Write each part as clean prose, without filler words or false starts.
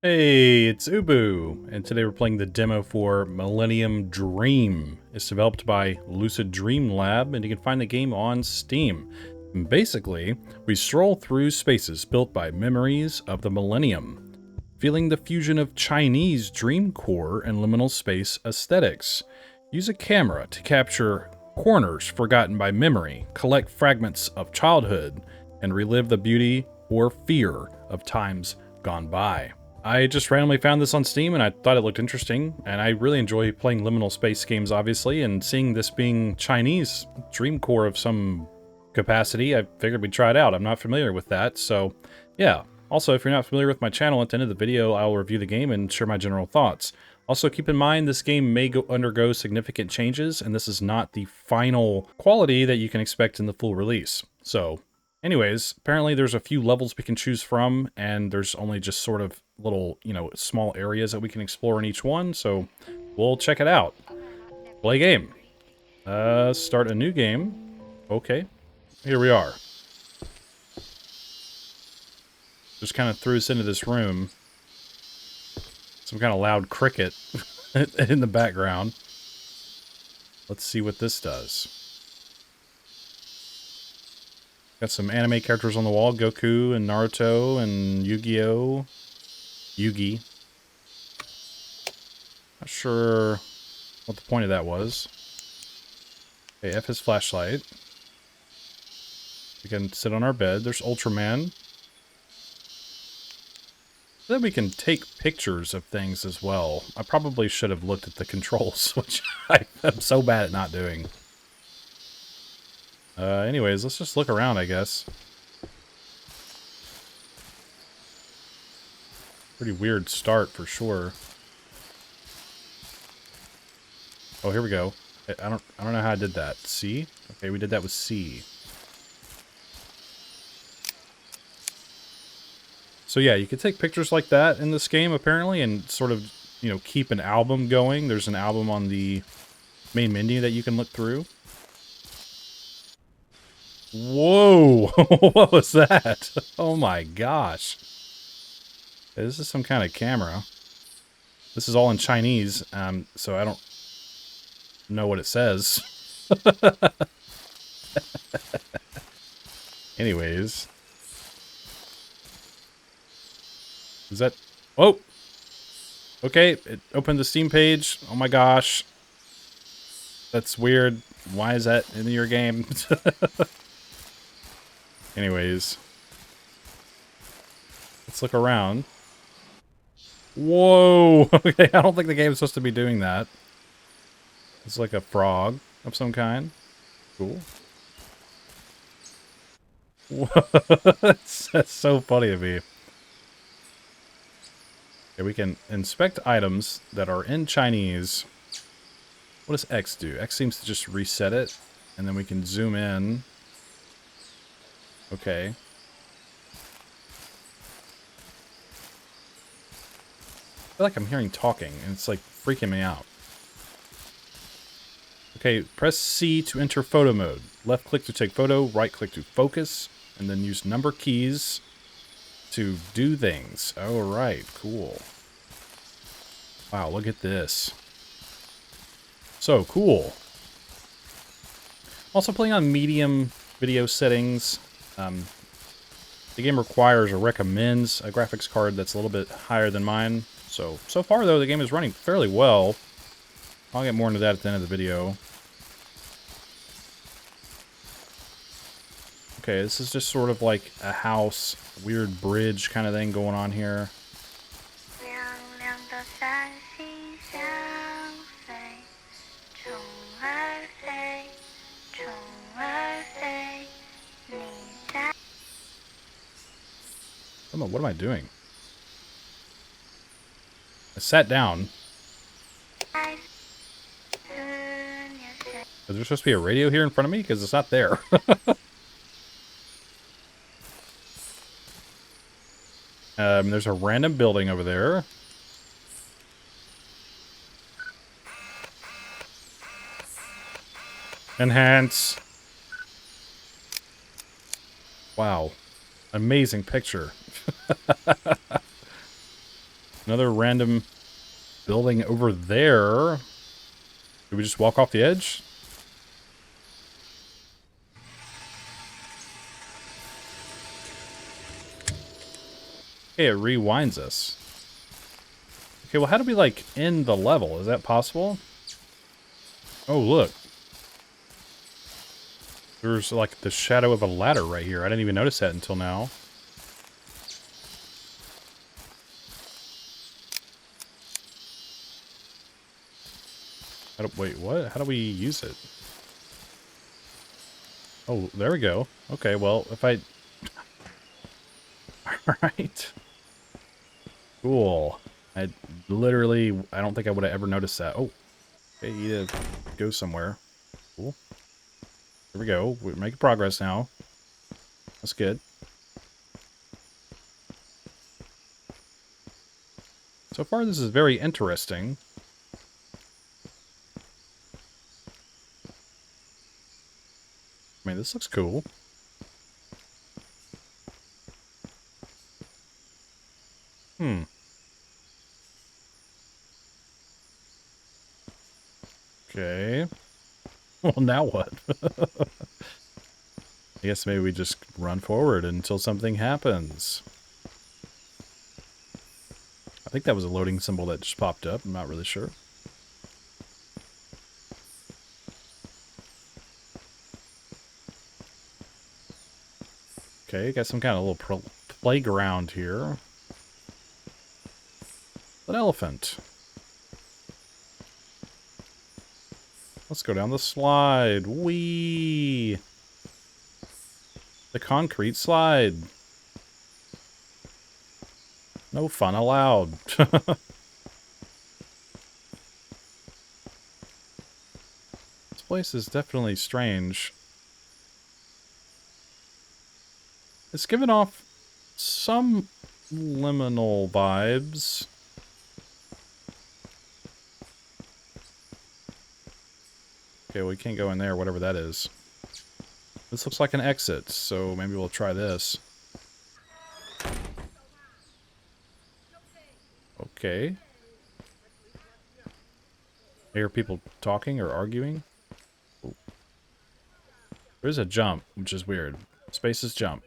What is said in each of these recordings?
Hey, it's Ubu, and today we're playing the demo for MillenniumDream. It's developed by Lucid Dream Lab, and you can find the game on Steam. And basically, we stroll through spaces built by memories of the Millennium, feeling the fusion of Chinese Dreamcore and liminal space aesthetics. Use a camera to capture corners forgotten by memory, collect fragments of childhood, and relive the beauty or fear of times gone by. I just randomly found this on Steam and I thought it looked interesting, and I really enjoy playing liminal space games, obviously, and seeing this being Chinese Dreamcore of some capacity, I figured we'd try it out. I'm not familiar with that, so yeah. Also, if you're not familiar with my channel, at the end of the video, I'll review the game and share my general thoughts. Also, keep in mind this game may undergo significant changes, and this is not the final quality that you can expect in the full release. So, anyways, apparently there's a few levels we can choose from, and there's only just sort of little, small areas that we can explore in each one, so we'll check it out. Play game. Start a new game. Okay. Here we are. Just kind of threw us into this room. Some kind of loud cricket in the background. Let's see what this does. Got some anime characters on the wall. Goku and Naruto and Yu-Gi-Oh! Yugi. Not sure what the point of that was. Okay, F his flashlight. We can sit on our bed. There's Ultraman. Then we can take pictures of things as well. I probably should have looked at the controls, which I'm so bad at not doing. Anyways, let's just look around, I guess. Pretty weird start for sure. Oh, here we go. I don't know how I did that. C? Okay, we did that with C. So yeah, you can take pictures like that in this game apparently, and sort of, keep an album going. There's an album on the main menu that you can look through. Whoa! What was that? Oh my gosh. This is some kind of camera. This is all in Chinese, so I don't know what it says. Anyways. Is that... Oh! Okay, it opened the Steam page. Oh my gosh. That's weird. Why is that in your game? Anyways. Let's look around. Whoa! Okay, I don't think the game is supposed to be doing that. It's like a frog of some kind. Cool. That's so funny to me. Okay, we can inspect items that are in Chinese. What does X do? X seems to just reset it, and then we can zoom in. Okay. I feel like I'm hearing talking, and it's like freaking me out. Okay, press C to enter photo mode. Left click to take photo, right click to focus, and then use number keys to do things. Alright, cool. Wow, look at this. So cool. Also playing on medium video settings. The game requires or recommends a graphics card that's a little bit higher than mine. So far though, the game is running fairly well. I'll get more into that at the end of the video. Okay, this is just sort of like a house, weird bridge kind of thing going on here. What am I doing? I sat down. Is there supposed to be a radio here in front of me? Because it's not there. There's a random building over there. Enhance. Wow. Amazing picture. Another random building over there. Did we just walk off the edge? Okay, it rewinds us. Okay, well, how do we, like, end the level? Is that possible? Oh, look. There's, like, the shadow of a ladder right here. I didn't even notice that until now. Wait, what? How do we use it? Oh, there we go. Okay, well, if I... Alright. Cool. I don't think I would have ever noticed that. Oh, okay, you need to go somewhere. Cool. Here we go. We're making progress now. That's good. So far, this is very interesting. I mean, this looks cool. Hmm. Okay. Well, now what? I guess maybe we just run forward until something happens. I think that was a loading symbol that just popped up. I'm not really sure. Okay, got some kind of little playground here. An elephant. Let's go down the slide. Whee! The concrete slide. No fun allowed. This place is definitely strange. It's giving off some liminal vibes. Okay, we can't go in there, whatever that is. This looks like an exit, so maybe we'll try this. Okay. I hear people talking or arguing. Ooh. There's a jump, which is weird. Spaces jump.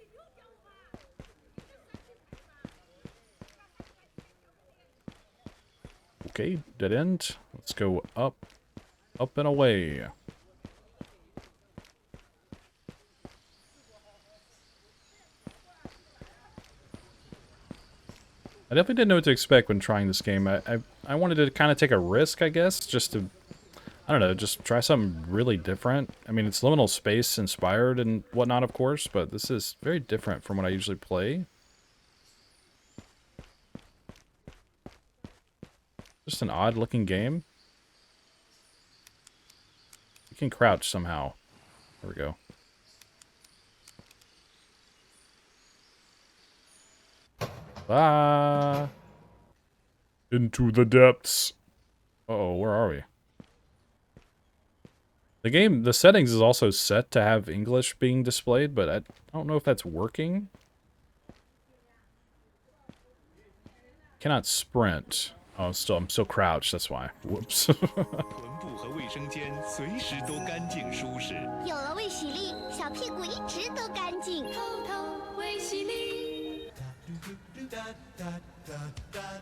Okay, dead end. Let's go up, up and away. I definitely didn't know what to expect when trying this game. I wanted to kind of take a risk, I guess, just to, I don't know, just try something really different. I mean, it's liminal space inspired and whatnot, of course, but this is very different from what I usually play. Just an odd looking game. You can crouch somehow. There we go. Ah! Into the depths. Uh-oh, where are we? The game, the settings is also set to have English being displayed, but I don't know if that's working. Cannot sprint. Oh, I'm still crouched, that's why. Whoops.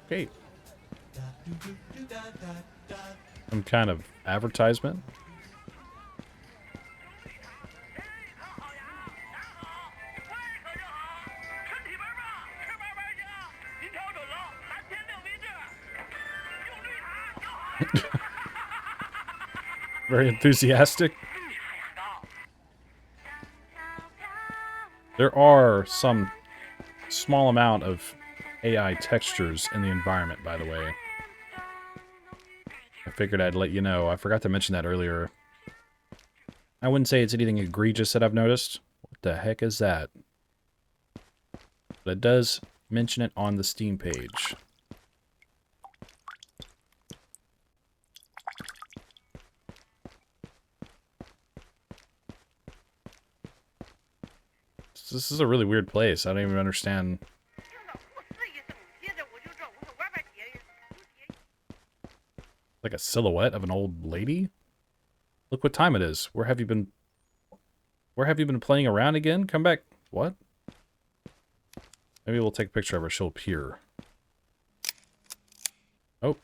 Okay. Some kind of advertisement. Very enthusiastic. There are some small amount of AI textures in the environment, by the way. I figured I'd let you know. I forgot to mention that earlier. I wouldn't say it's anything egregious that I've noticed. What the heck is that? But it does mention it on the Steam page. This is a really weird place. I don't even understand a silhouette of an old lady? Look what time it is. Where have you been playing around again? Come back. What? Maybe we'll take a picture of her. She'll appear. Oh.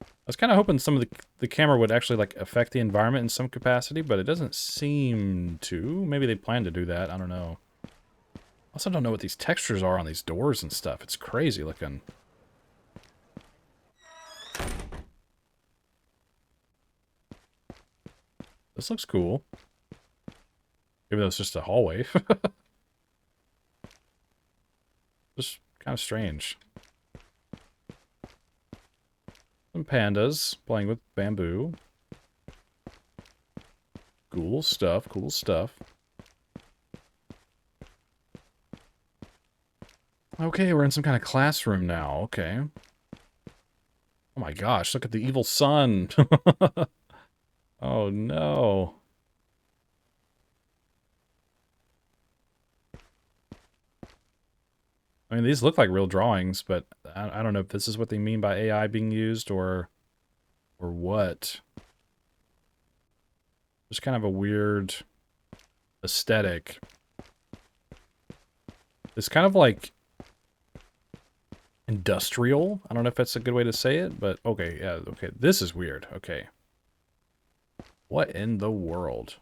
I was kind of hoping some of the camera would actually, like, affect the environment in some capacity, but it doesn't seem to. Maybe they plan to do that. I don't know. I also don't know what these textures are on these doors and stuff. It's crazy looking. This looks cool. Even though it's just a hallway. Just kind of strange. Some pandas playing with bamboo. Cool stuff, cool stuff. Okay, we're in some kind of classroom now. Okay. Oh my gosh, look at the evil sun. Oh no. I mean, these look like real drawings, but I don't know if this is what they mean by AI being used or what. Just kind of a weird aesthetic. It's kind of like industrial. I don't know if that's a good way to say it, but okay, yeah, okay. This is weird. Okay. What in the world?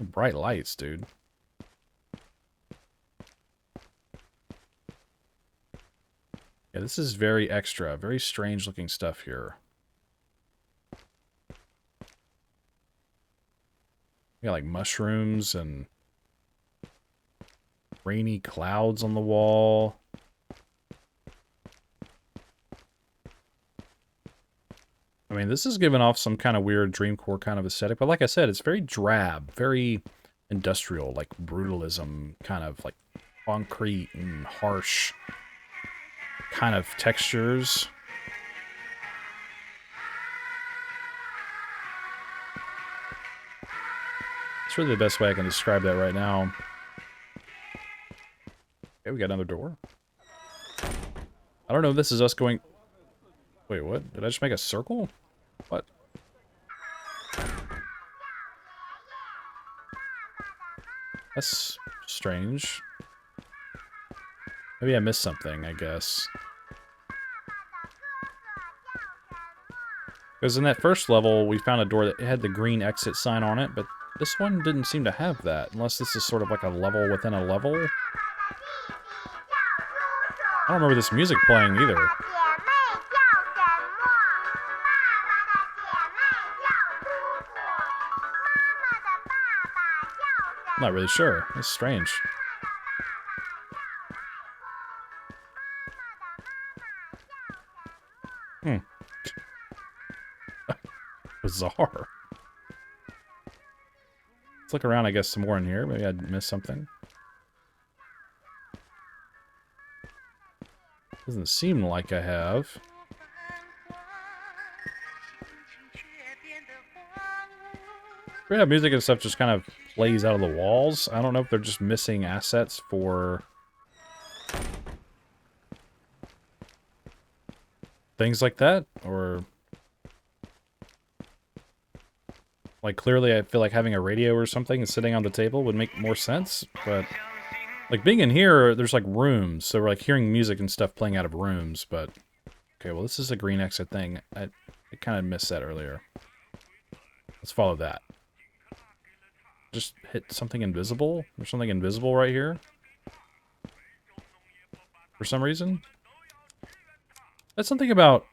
Bright lights, dude. Yeah, this is very extra. Very strange looking stuff here. We got like mushrooms and rainy clouds on the wall. I mean, this is giving off some kind of weird Dreamcore kind of aesthetic, but like I said, it's very drab, very industrial, like brutalism, kind of like concrete and harsh kind of textures. It's really the best way I can describe that right now. Okay, we got another door. I don't know if this is us going... Wait, what? Did I just make a circle? What? That's strange. Maybe I missed something, I guess. Because in that first level, we found a door that had the green exit sign on it, but this one didn't seem to have that, unless this is sort of like a level within a level. I don't remember this music playing either. I'm not really sure. It's strange. Bizarre. Let's look around, I guess, some more in here. Maybe I missed something. Doesn't seem like I have. Yeah, music and stuff just kind of plays out of the walls. I don't know if they're just missing assets for things like that, or... Like, clearly I feel like having a radio or something and sitting on the table would make more sense, but... Like, being in here, there's, like, rooms, so we're, like, hearing music and stuff playing out of rooms, but... Okay, well, this is a green exit thing. I kind of missed that earlier. Let's follow that. Just hit something invisible? There's something invisible right here? For some reason? That's something about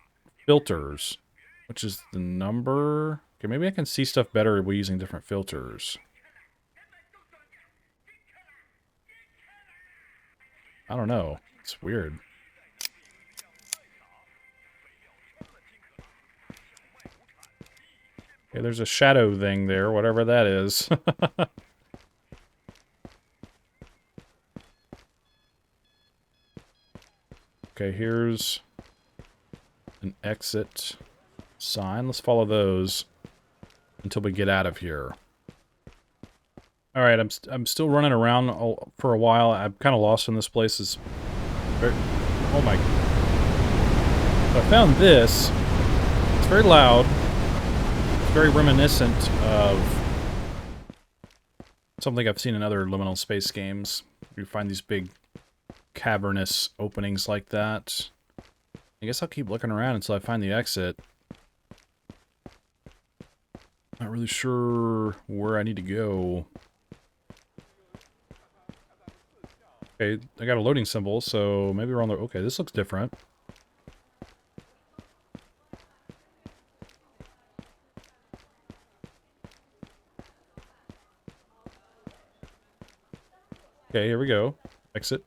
filters, which is the number... Okay, maybe I can see stuff better by using different filters. I don't know. It's weird. Okay, there's a shadow thing there, whatever that is. Okay, here's an exit sign. Let's follow those until we get out of here. All right, I'm still running around for a while. I'm kind of lost in this place. Oh my! So I found this. It's very loud. It's very reminiscent of something I've seen in other liminal space games. You find these big cavernous openings like that. I guess I'll keep looking around until I find the exit. Not really sure where I need to go. Okay, I got a loading symbol, so maybe we're on the... Okay, this looks different. Okay, here we go. Exit.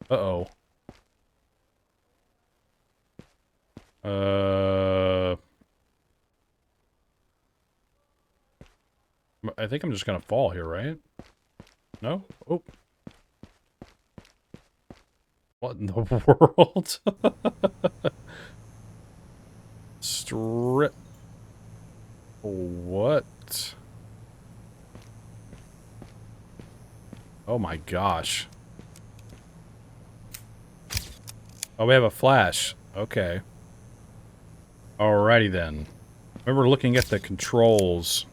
Uh-oh. I think I'm just gonna fall here, right? No? Oh. What in the world? Strip. What? Oh my gosh. Oh, we have a flash. Okay. Alrighty then. I remember looking at the controls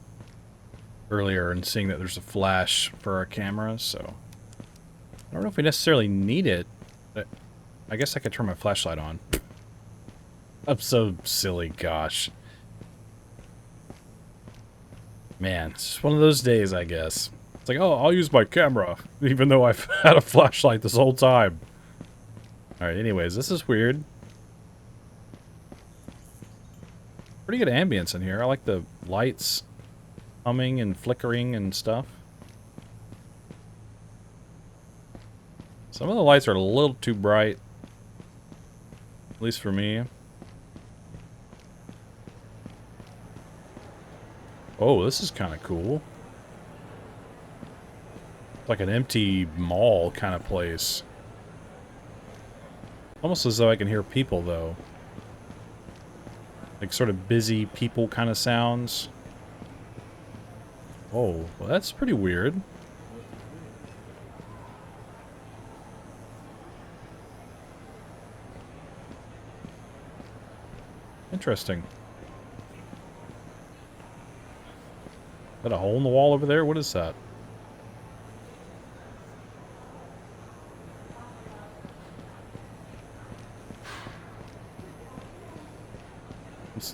earlier and seeing that there's a flash for our camera, so... I don't know if we necessarily need it. I guess I could turn my flashlight on. I'm so silly, gosh. Man, it's just one of those days, I guess. It's like, oh, I'll use my camera, even though I've had a flashlight this whole time. Alright, anyways, this is weird. Pretty good ambience in here. I like the lights humming and flickering and stuff. Some of the lights are a little too bright. At least for me. Oh, this is kind of cool. It's like an empty mall kind of place. Almost as though I can hear people, though. Like sort of busy people kind of sounds. Oh, well that's pretty weird. Interesting. Is that a hole in the wall over there? What is that?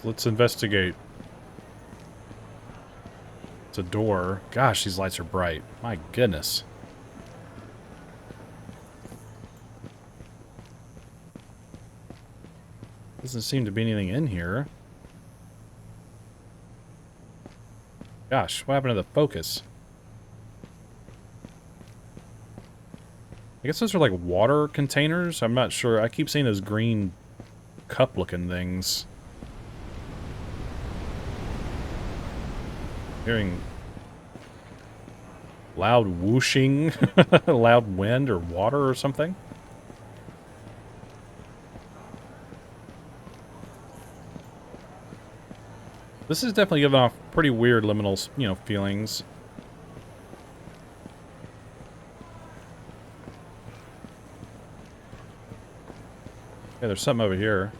Let's investigate. It's a door. Gosh, these lights are bright. My goodness. Doesn't seem to be anything in here. Gosh, what happened to the focus? I guess those are like water containers? I'm not sure. I keep seeing those green cup-looking things. Hearing loud whooshing, loud wind or water or something. This is definitely giving off pretty weird liminal, you know, feelings. Yeah, there's something over here.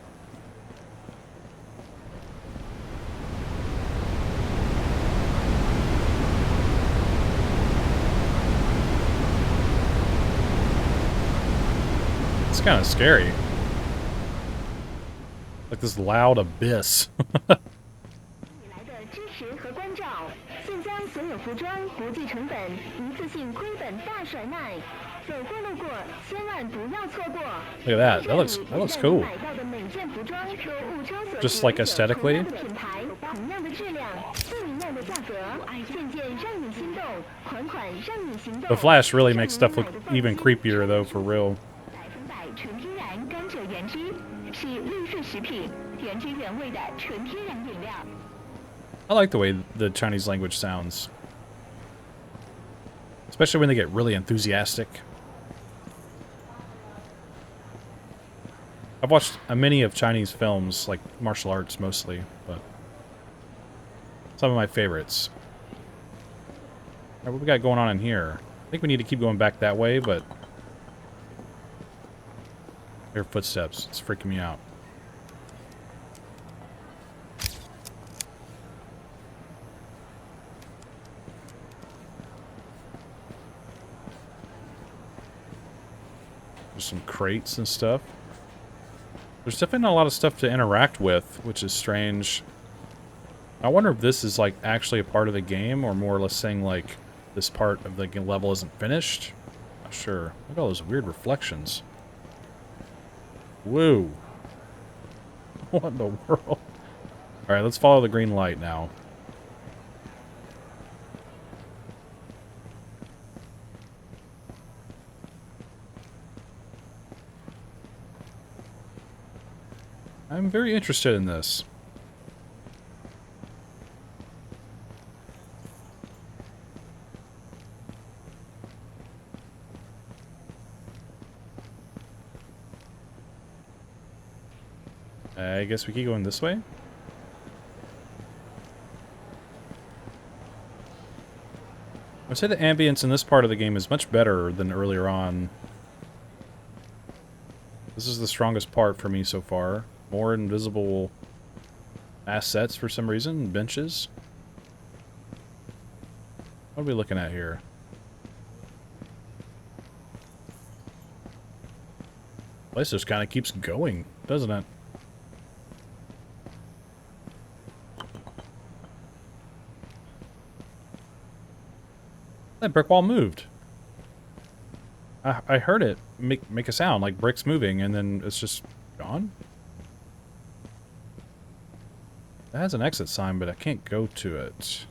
It's kind of scary. Like this loud abyss. Look at that. That looks cool. Just like aesthetically. The flash really makes stuff look even creepier though, for real. I like the way the Chinese language sounds. Especially when they get really enthusiastic. I've watched many of Chinese films, like martial arts mostly, but some of my favorites. All right, what we got going on in here? I think we need to keep going back that way, but I hear footsteps. It's freaking me out. There's some crates and stuff. There's definitely not a lot of stuff to interact with, which is strange. I wonder if this is, like, actually a part of the game, or more or less saying, like, this part of the level isn't finished. Not sure. Look at all those weird reflections. Woo. What in the world? Alright, let's follow the green light now. I'm very interested in this. I guess we keep going this way? I'd say the ambience in this part of the game is much better than earlier on. This is the strongest part for me so far. More invisible assets for some reason, benches. What are we looking at here? Place just kind of keeps going, doesn't it? That brick wall moved. I heard it make a sound like bricks moving, and then it's just gone. It has an exit sign, but I can't go to it.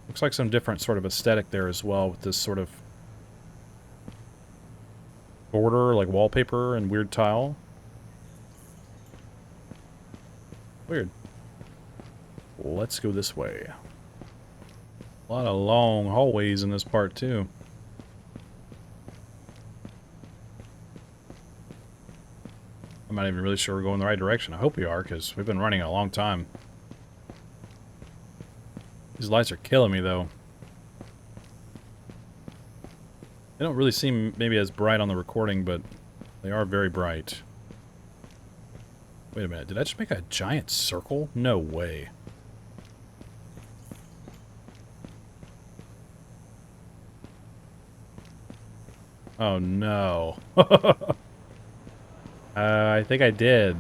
Looks like some different sort of aesthetic there as well, with this sort of border, like wallpaper and weird tile. Weird. Let's go this way. A lot of long hallways in this part, too. I'm not even really sure we're going the right direction. I hope we are, because we've been running a long time. These lights are killing me, though. They don't really seem maybe as bright on the recording, but they are very bright. Wait a minute, did I just make a giant circle? No way. Oh no. I think I did.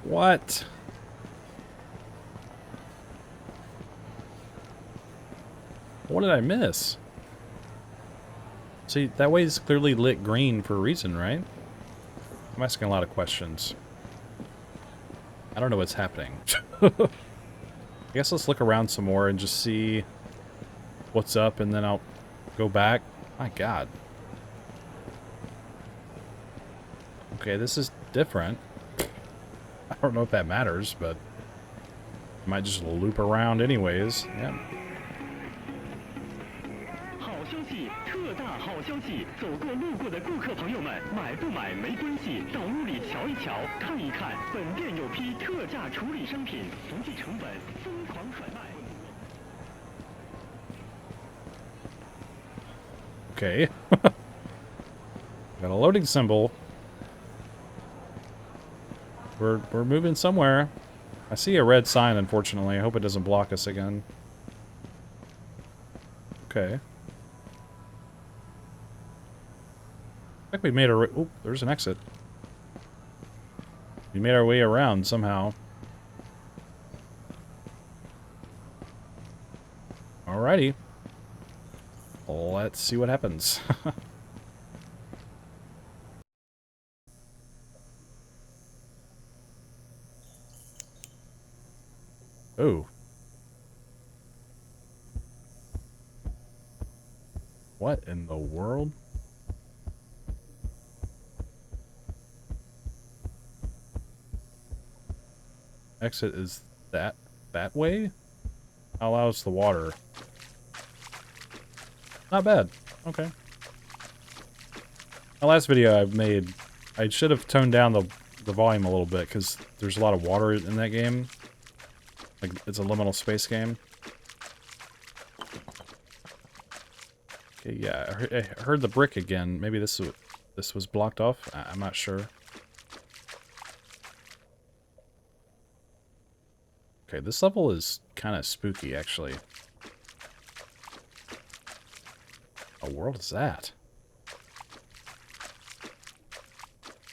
What? What did I miss? See, that way is clearly lit green for a reason, right? I'm asking a lot of questions. I don't know what's happening. I guess let's look around some more and just see what's up, and then I'll go back. My God. Okay, this is different. I don't know if that matters, but I might just loop around anyways. Yeah. Okay. Got a loading symbol. We're moving somewhere. I see a red sign, unfortunately. I hope it doesn't block us again. Okay. I think we made our... Oh, there's an exit. We made our way around somehow. Alrighty. Let's see what happens. Oh. What in the world? Exit is that way? Allows the water. Not bad. Okay. The last video I've made, I should have toned down the volume a little bit, because there's a lot of water in that game. Like, it's a liminal space game. Okay, Yeah, I heard the brick again. Maybe this was blocked off. I'm not sure. Okay, this level is kind of spooky, actually. What world is that?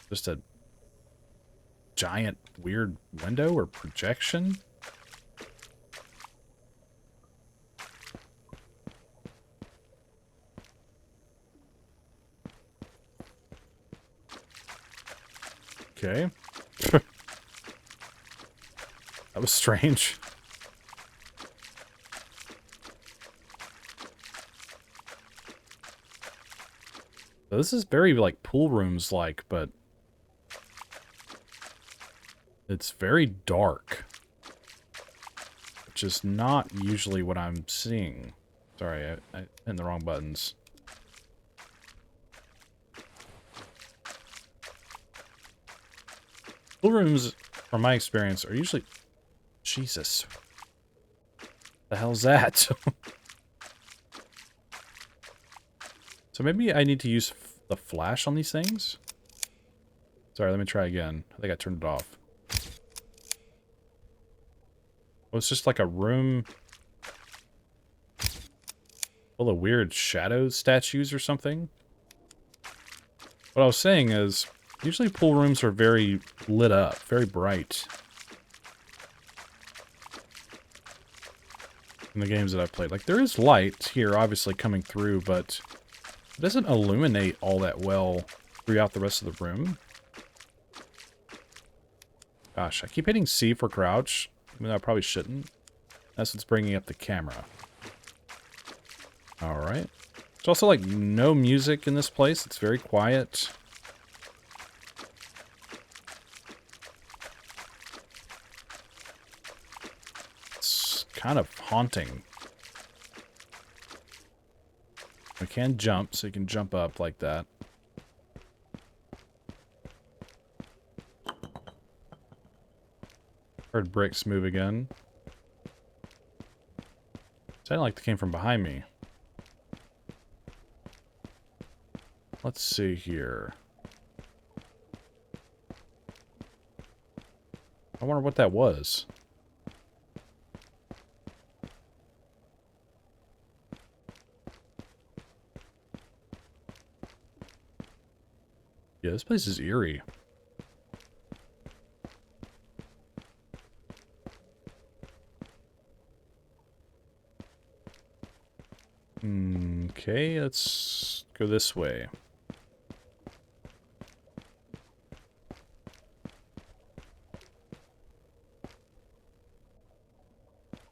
Just a giant weird window or projection? Okay. That was strange. So this is very, like, pool rooms-like, but it's very dark, which is not usually what I'm seeing. Sorry, I hit the wrong buttons. Pool rooms, from my experience, are usually... Jesus. The hell's that? So maybe I need to use the flash on these things? Sorry, let me try again. I think I turned it off. Oh, it's just like a room full of weird shadow statues or something. What I was saying is, usually pool rooms are very lit up, very bright. In the games that I've played. Like, there is light here, obviously, coming through, but it doesn't illuminate all that well throughout the rest of the room. Gosh, I keep hitting C for crouch, even though I probably shouldn't. That's what's bringing up the camera. Alright. There's also, like, no music in this place. It's very quiet. It's kind of haunting. We can jump, so you can jump up like that. Heard bricks move again. Sounded like they came from behind me. Let's see here. I wonder what that was. Yeah, this place is eerie. Okay, let's go this way.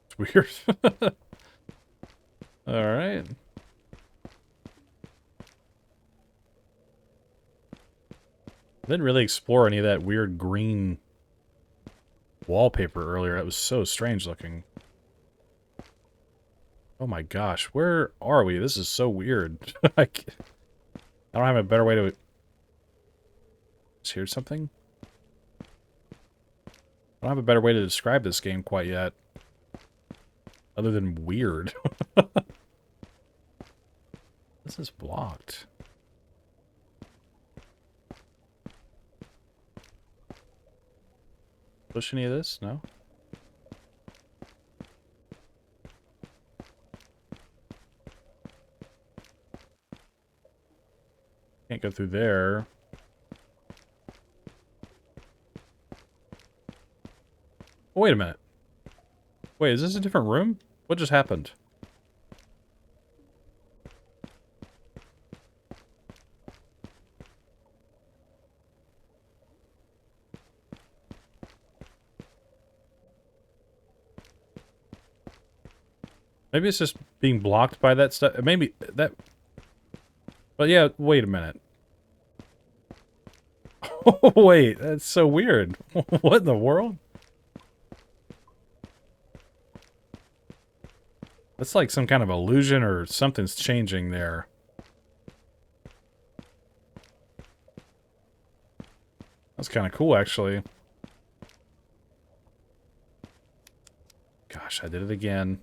It's weird. Alright. I didn't really explore any of that weird green wallpaper earlier. That was so strange looking. Oh my gosh, where are we? This is so weird. I don't have a better way to... Just hear something? I don't have a better way to describe this game quite yet. Other than weird. This is blocked. Push any of this? No? Can't go through there. Oh, wait a minute. Wait, is this a different room? What just happened? Maybe it's just being blocked by that stuff. Maybe that... But yeah, wait a minute. Oh, wait, that's so weird. What in the world? That's like some kind of illusion or something's changing there. That's kind of cool, actually. Gosh, I did it again.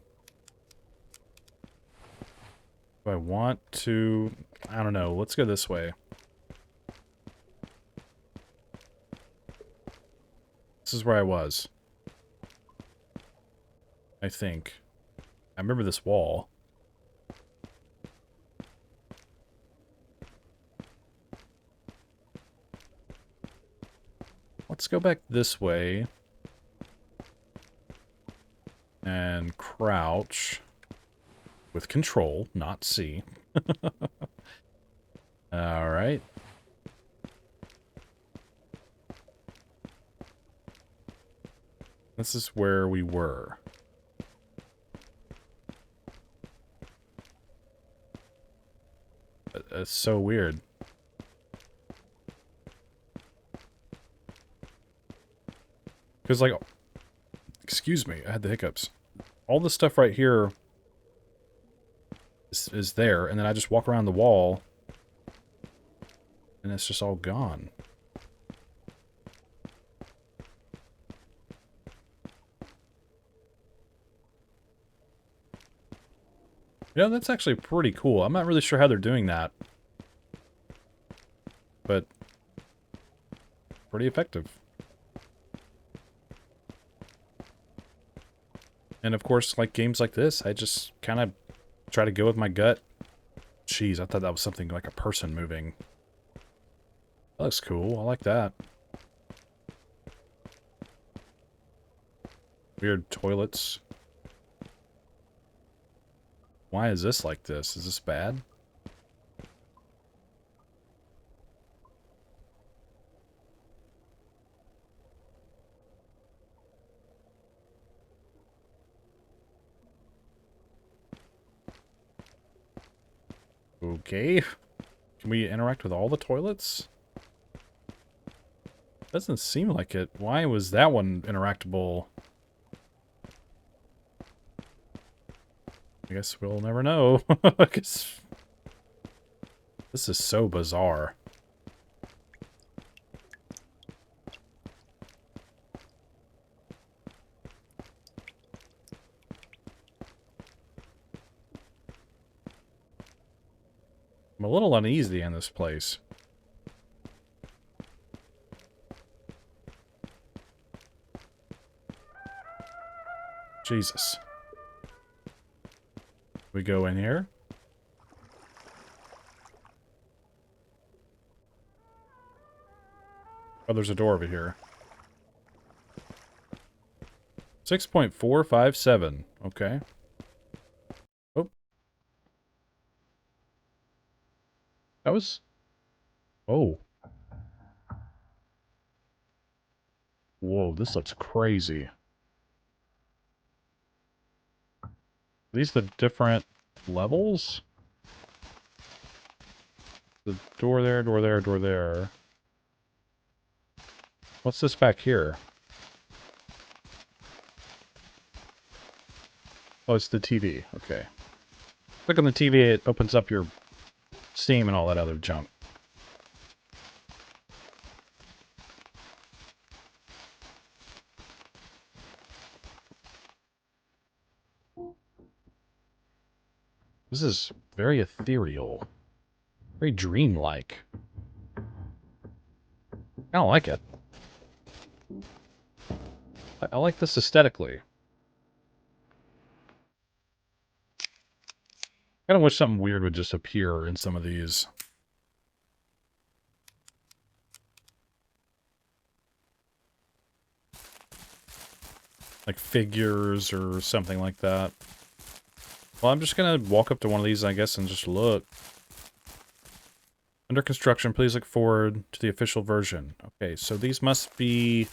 Do I want to... I don't know. Let's go this way. This is where I was. I think. I remember this wall. Let's go back this way. And crouch. With control, not C. Alright. This is where we were. It's so weird. Because, like, excuse me, I had the hiccups. All this stuff right here is there, and then I just walk around the wall, and it's just all gone. You know, that's actually pretty cool. I'm not really sure how they're doing that. But pretty effective. And of course, like games like this, I just kind of try to go with my gut. Jeez, I thought that was something like a person moving. That looks cool. I like that. Weird toilets. Why is this like this? Is this bad? Okay. Can we interact with all the toilets? Doesn't seem like it. Why was that one interactable? I guess we'll never know. This is so bizarre. I'm a little uneasy in this place. Jesus. We go in here. Oh, there's a door over here. 6.457. Okay. Oh. That was... Oh. Whoa, this looks crazy. Are these the different levels? The door there, door there, door there. What's this back here? Oh, it's the TV. Okay. Click on the TV, it opens up your Steam and all that other junk. This is very ethereal. Very dreamlike. I don't like it. I like this aesthetically. I kind of wish something weird would just appear in some of these. Like figures or something like that. Well, I'm just gonna walk up to one of these, I guess, and just look. Under construction, please look forward to the official version. Okay, so these must be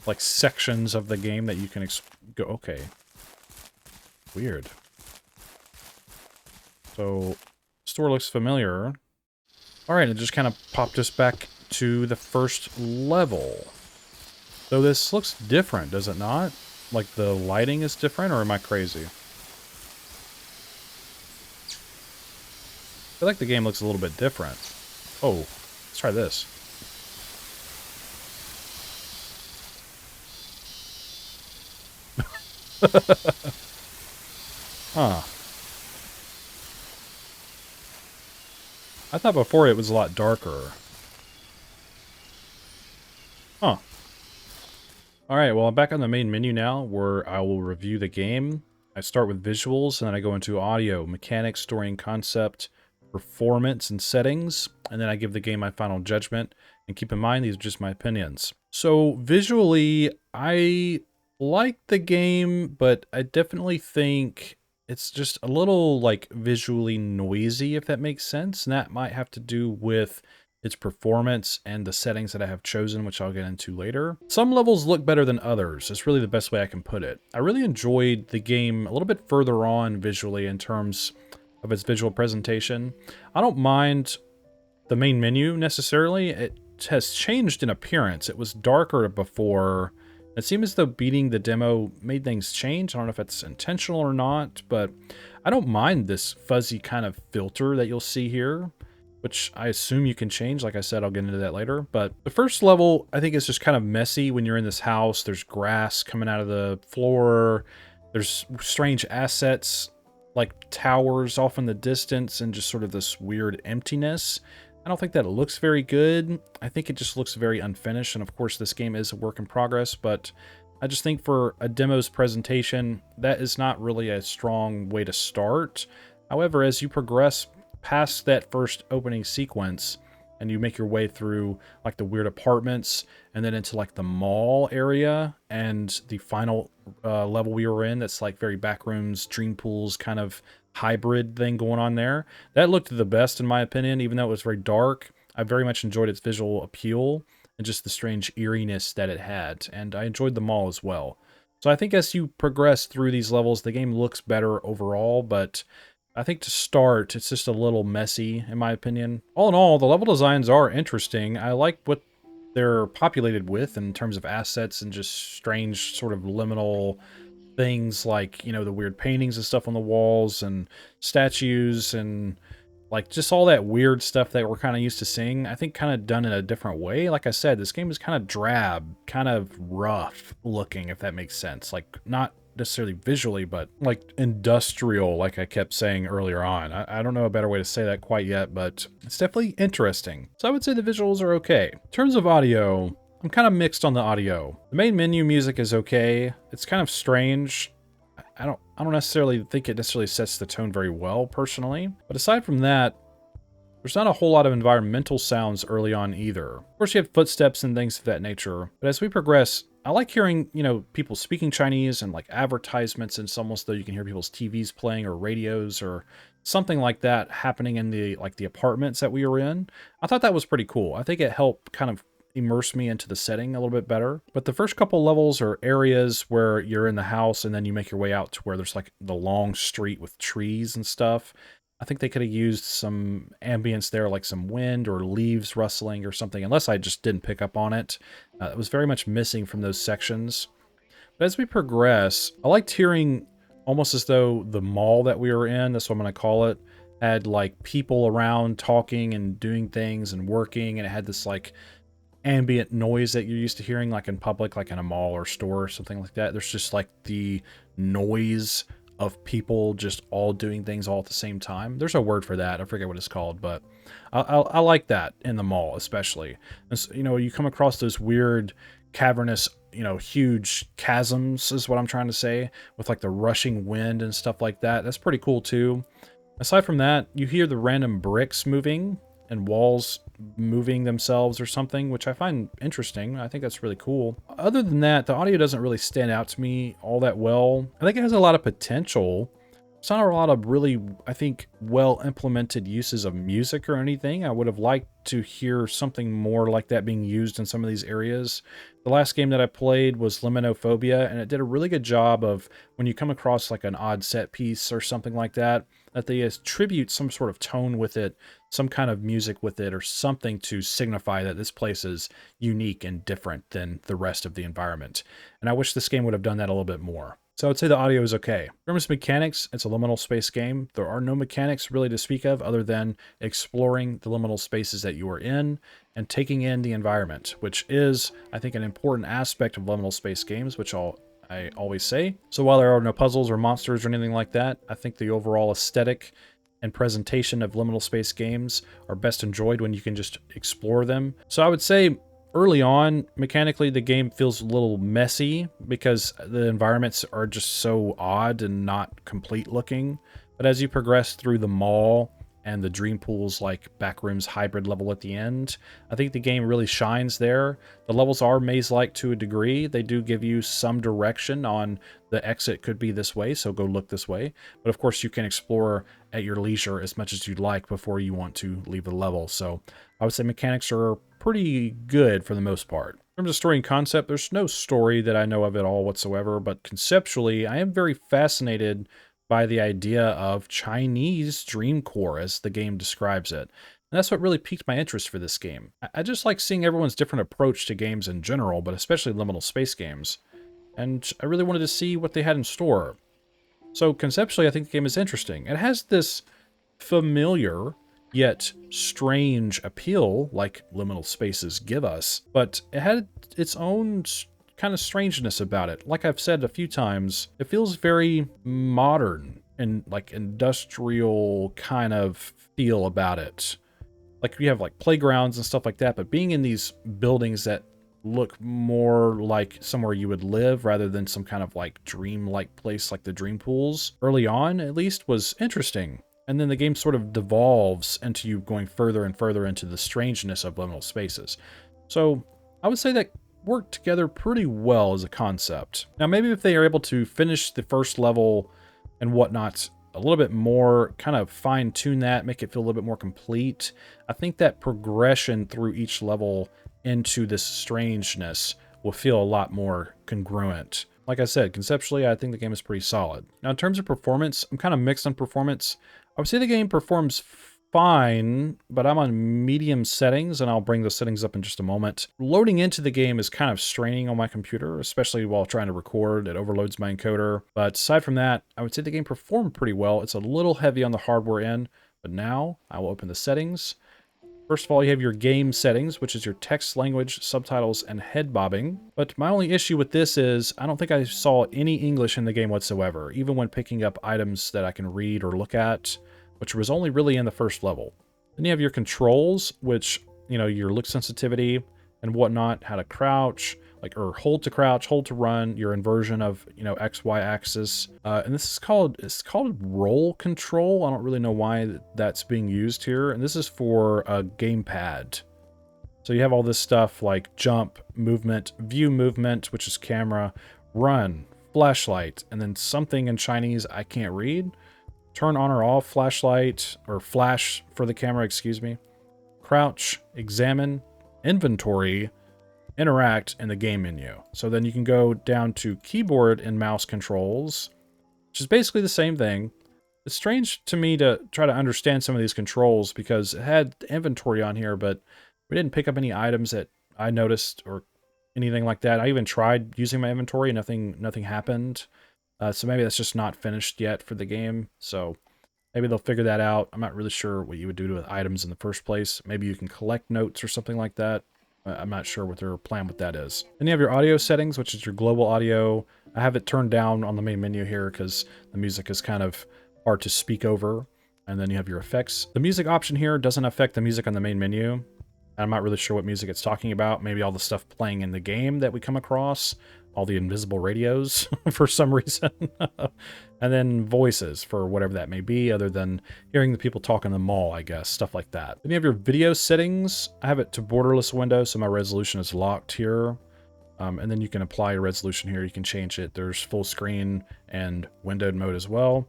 like sections of the game that you can go. Okay. Weird. So, store looks familiar. Alright, it just kind of popped us back to the first level. So this looks different, does it not? Like the lighting is different, or am I crazy? I feel like the game looks a little bit different. Oh, let's try this. Huh. I thought before it was a lot darker. Huh. Alright, well I'm back on the main menu now, where I will review the game. I start with visuals, and then I go into audio, mechanics, story and concept, performance and settings, and then I give the game my final judgment. And keep in mind, these are just my opinions. So visually, I like the game, but I definitely think it's just a little like visually noisy, if that makes sense. And that might have to do with its performance and the settings that I have chosen, which I'll get into later. Some levels look better than others. It's really the best way I can put it. I really enjoyed the game a little bit further on visually in terms of its visual presentation. I don't mind the main menu necessarily. It has changed in appearance. It was darker before. It seemed as though beating the demo made things change. I don't know if it's intentional or not, but I don't mind this fuzzy kind of filter that you'll see here, which I assume you can change. Like I said, I'll get into that later. But the first level, I think, is just kind of messy when you're in this house. There's grass coming out of the floor. There's strange assets like towers off in the distance and just sort of this weird emptiness. I don't think that it looks very good. I think it just looks very unfinished. And of course, this game is a work in progress, but I just think for a demo's presentation, that is not really a strong way to start. However, as you progress past that first opening sequence and you make your way through like the weird apartments and then into like the mall area and the final level we were in, that's like very backrooms, dream pools kind of hybrid thing going on there. That looked the best in my opinion, even though it was very dark. I very much enjoyed its visual appeal and just the strange eeriness that it had. And I enjoyed the mall as well. So I think as you progress through these levels, the game looks better overall, but I think to start, it's just a little messy, in my opinion. All in all, the level designs are interesting. I like what they're populated with in terms of assets and just strange sort of liminal things like, you know, the weird paintings and stuff on the walls and statues and like just all that weird stuff that we're kind of used to seeing. I think kind of done in a different way. Like I said, this game is kind of drab, kind of rough looking, if that makes sense. Like not necessarily visually, but like industrial, like I kept saying earlier on. I don't know a better way to say that quite yet, but it's definitely interesting. So I would say the visuals are okay. In terms of audio, I'm kind of mixed on the audio. The main menu music is okay. It's kind of strange. I don't necessarily think it necessarily sets the tone very well, personally. But aside from that, there's not a whole lot of environmental sounds early on either. Of course, you have footsteps and things of that nature. But as we progress, I like hearing, you know, people speaking Chinese and like advertisements, and it's almost though you can hear people's TVs playing or radios or something like that happening in the apartments that we were in. I thought that was pretty cool. I think it helped kind of immerse me into the setting a little bit better. But the first couple levels are areas where you're in the house and then you make your way out to where there's like the long street with trees and stuff. I think they could have used some ambience there, like some wind or leaves rustling or something, unless I just didn't pick up on it. It was very much missing from those sections. But as we progress, I liked hearing almost as though the mall that we were in, that's what I'm going to call it, had like people around talking and doing things and working, and it had this like ambient noise that you're used to hearing like in public, like in a mall or store or something like that. There's just like the noise of people just all doing things all at the same time. There's a word for that. I forget what it's called, but I like that in the mall, especially. And so, you know, you come across those weird cavernous, you know, huge chasms is what I'm trying to say, with like the rushing wind and stuff like that. That's pretty cool too. Aside from that, you hear the random bricks moving and walls moving themselves or something, which I find interesting. I think that's really cool. Other than that, the audio doesn't really stand out to me all that well. I think it has a lot of potential. It's not a lot of really, I think, well implemented uses of music or anything. I would have liked to hear something more like that being used in some of these areas. The last game that I played was Liminophobia, and it did a really good job of when you come across like an odd set piece or something like that, that they attribute some sort of tone with it, some kind of music with it, or something to signify that this place is unique and different than the rest of the environment. And I wish this game would have done that a little bit more. So I'd say the audio is okay. In terms of mechanics, it's a liminal space game. There are no mechanics really to speak of other than exploring the liminal spaces that you are in and taking in the environment, which is, I think, an important aspect of liminal space games, which I always say. So while there are no puzzles or monsters or anything like that, I think the overall aesthetic and presentation of liminal space games are best enjoyed when you can just explore them. So I would say early on, mechanically, the game feels a little messy because the environments are just so odd and not complete looking. But as you progress through the mall and the dream pools like backrooms hybrid level at the end, I think the game really shines there. The levels are maze-like to a degree. They do give you some direction on the exit could be this way, so go look this way. But of course you can explore at your leisure as much as you'd like before you want to leave the level. So I would say mechanics are pretty good for the most part. In terms of story and concept, there's no story that I know of at all whatsoever, but conceptually I am very fascinated by the idea of Chinese Dreamcore, as the game describes it. And that's what really piqued my interest for this game. I just like seeing everyone's different approach to games in general, but especially liminal space games. And I really wanted to see what they had in store. So conceptually, I think the game is interesting. It has this familiar yet strange appeal like liminal spaces give us, but it had its own kind of strangeness about it. Like I've said a few times, it feels very modern and like industrial kind of feel about it. Like you have like playgrounds and stuff like that, but being in these buildings that look more like somewhere you would live rather than some kind of like dream-like place like the dream pools, early on at least, was interesting. And then the game sort of devolves into you going further and further into the strangeness of liminal spaces. So I would say that worked together pretty well as a concept. Now, maybe if they are able to finish the first level and whatnot a little bit more, kind of fine-tune that, make it feel a little bit more complete, I think that progression through each level into this strangeness will feel a lot more congruent. Like I said, conceptually, I think the game is pretty solid. Now, in terms of performance, I'm kind of mixed on performance. I would say the game performs fine, but I'm on medium settings, and I'll bring the settings up in just a moment. Loading into the game is kind of straining on my computer, especially while trying to record. It overloads my encoder. But aside from that, I would say the game performed pretty well. It's a little heavy on the hardware end, but now I will open the settings. First of all, you have your game settings, which is your text, language, subtitles, and head bobbing. But my only issue with this is I don't think I saw any English in the game whatsoever, even when picking up items that I can read or look at, which was only really in the first level. Then you have your controls, which, you know, your look sensitivity and whatnot, how to crouch, or hold to crouch, hold to run, your inversion of, you know, XY axis. And this is it's called roll control. I don't really know why that's being used here. And this is for a gamepad. So you have all this stuff like jump, movement, view movement, which is camera, run, flashlight, and then something in Chinese I can't read. Turn on or off flashlight, or flash for the camera, excuse me. Crouch, examine, inventory, interact in the game menu. So then you can go down to keyboard and mouse controls, which is basically the same thing. It's strange to me to try to understand some of these controls because it had inventory on here, but we didn't pick up any items that I noticed or anything like that. I even tried using my inventory, nothing happened. So maybe that's just not finished yet for the game. So maybe they'll figure that out. I'm not really sure what you would do with items in the first place. Maybe you can collect notes or something like that. I'm not sure what their plan with that is. Then you have your audio settings, which is your global audio. I have it turned down on the main menu here because the music is kind of hard to speak over. And then you have your effects. The music option here doesn't affect the music on the main menu. I'm not really sure what music it's talking about. Maybe all the stuff playing in the game that we come across. All the invisible radios for some reason. And then voices for whatever that may be, other than hearing the people talk in the mall, I guess, stuff like that. Then you have your video settings. I have it to borderless window, so my resolution is locked here. And then you can apply your resolution here. You can change it. There's full screen and windowed mode as well.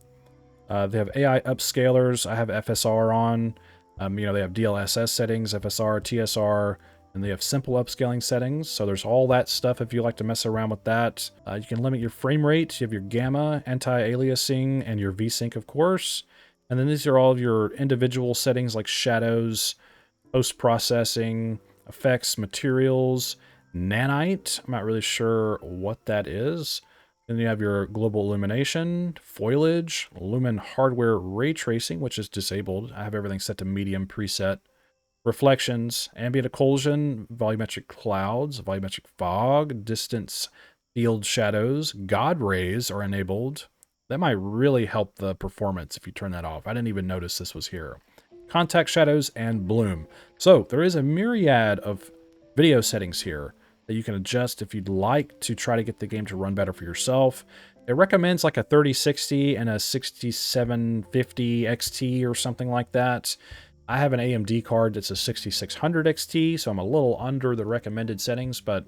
They have AI upscalers. I have FSR on. You know, they have DLSS settings, FSR, TSR, and they have simple upscaling settings. So there's all that stuff if you like to mess around with that. You can limit your frame rate. You have your gamma, anti-aliasing, and your VSync, of course. And then these are all of your individual settings like shadows, post-processing, effects, materials, nanite. I'm not really sure what that is. Then you have your global illumination, foliage, lumen hardware ray tracing, which is disabled. I have everything set to medium preset. Reflections, ambient occlusion, volumetric clouds, volumetric fog, distance field shadows, God rays are enabled, That might really help the performance if you turn that off. I didn't even notice this was here. Contact shadows and bloom. So there is a myriad of video settings here that you can adjust if you'd like to try to get the game to run better for yourself. It recommends like a 3060 and a 6750 XT or something like that. I have an AMD card that's a 6600 XT, so I'm a little under the recommended settings, but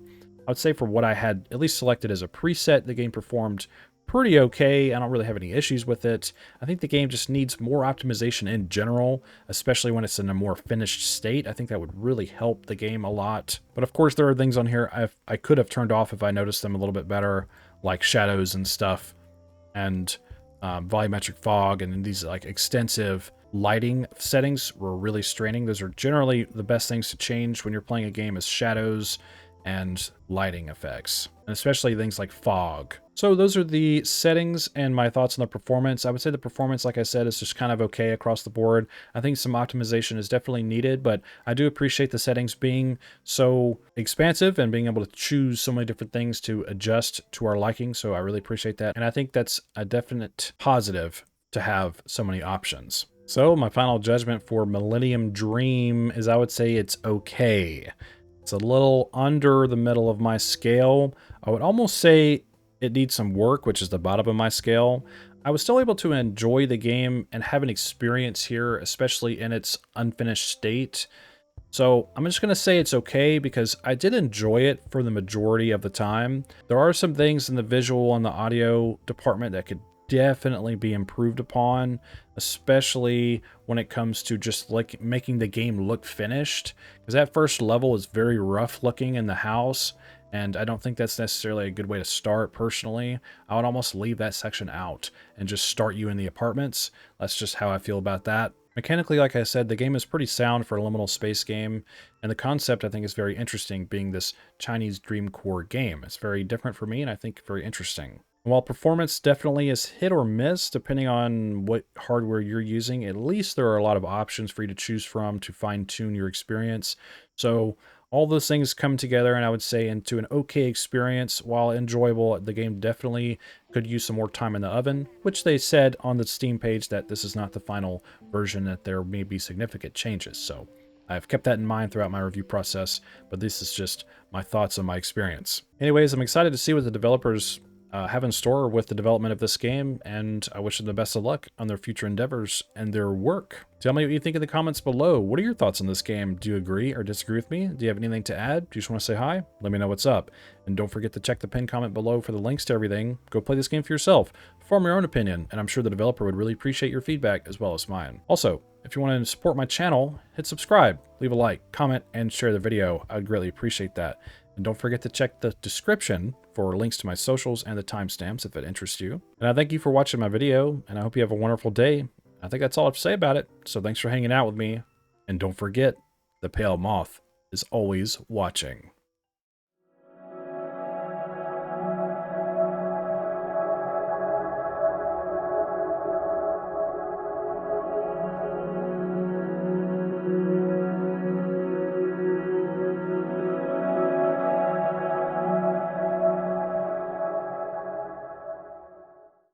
I would say for what I had at least selected as a preset, the game performed pretty okay. I don't really have any issues with it. I think the game just needs more optimization in general, especially when it's in a more finished state. I think that would really help the game a lot. But of course, there are things on here I could have turned off if I noticed them a little bit better, like shadows and stuff, and volumetric fog, and these like extensive lighting settings were really straining. Those are generally the best things to change when you're playing a game, is shadows and lighting effects, and especially things like fog. So those are the settings and my thoughts on the performance. I would say the performance, like I said, is just kind of okay across the board. I think some optimization is definitely needed, but I do appreciate the settings being so expansive and being able to choose so many different things to adjust to our liking. So I really appreciate that. And I think that's a definite positive to have so many options. So my final judgment for MillenniumDream is I would say it's okay. It's a little under the middle of my scale. I would almost say it needs some work, which is the bottom of my scale. I was still able to enjoy the game and have an experience here, especially in its unfinished state. So I'm just going to say it's okay because I did enjoy it for the majority of the time. There are some things in the visual and the audio department that could definitely be improved upon, especially when it comes to just like making the game look finished, because that first level is very rough looking in the house, and I don't think that's necessarily a good way to start. Personally, I would almost leave that section out and just start you in the apartments. That's just how I feel about that. Mechanically, like I said, the game is pretty sound for a liminal space game, and the concept I think is very interesting, being this Chinese Dreamcore game. It's very different for me, and I think very interesting. While performance definitely is hit or miss depending on what hardware you're using, at least there are a lot of options for you to choose from to fine-tune your experience. So all those things come together, and I would say into an okay experience. While enjoyable, the game definitely could use some more time in the oven, which they said on the Steam page that this is not the final version, that there may be significant changes. So I've kept that in mind throughout my review process, but this is just my thoughts on my experience. Anyways, I'm excited to see what the developers have in store with the development of this game, and I wish them the best of luck on their future endeavors and their work. Tell me what you think in the comments below. What are your thoughts on this game? Do you agree or disagree with me? Do you have anything to add? Do you just want to say hi? Let me know what's up. And don't forget to check the pinned comment below for the links to everything. Go play this game for yourself. Form your own opinion, and I'm sure the developer would really appreciate your feedback as well as mine. Also, if you want to support my channel, hit subscribe, leave a like, comment, and share the video. I'd greatly appreciate that. And don't forget to check the description for links to my socials and the timestamps if it interests you. And I thank you for watching my video, and I hope you have a wonderful day. I think that's all I have to say about it. So thanks for hanging out with me. And don't forget, the pale moth is always watching.